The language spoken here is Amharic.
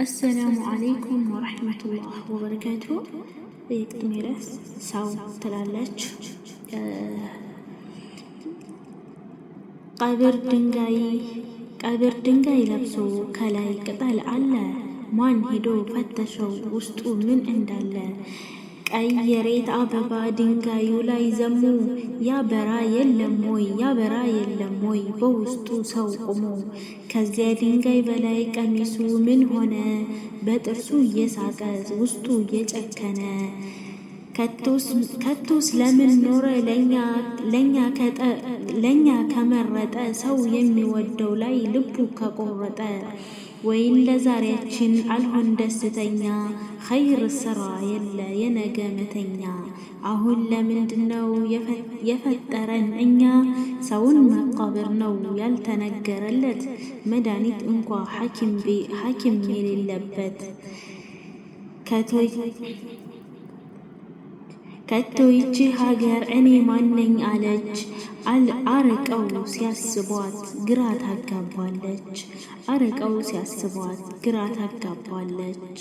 السلام عليكم ورحمة الله وبركاته. يكتميرس ساو تلالج ቀብር ድንጋይ ለብሶ ከላይ ቅጠል አለ። ማን ሄዶ ፈተሸው ውስጡ ምን እንዳለ? ቀይ የሬት አበባ ድንጋዩ ላይ ዘሙ። ያበራ የለም ወይ በውስጡ ሰው ቆሞ? ከዚያ ድንጋይ በላይ ቀሚሱ ምን ሆነ? በጥርሱ እየሳቀ ውስጡ እየጨከነ። ከቶስ ለምን ኖረ ለኛ ከመረጠ? ሰው የሚወደው ላይ ልቡ ከቆረጠ። ወይን ለዛሬያችን አልሆን ደስተኛ? ኸይር ስራ የለ የነገ መተኛ። አሁን ለምንድነው የፈጠረን እኛ? ሰውን መቃብር ነው ያልተነገረለት፣ መድኃኒት እንኳ ሐኪም የሌለበት። ከቶ ይቺ ሀገር እኔ ማነኝ አለች? አርቀው ሲያስቧት ግራ ታጋባለች።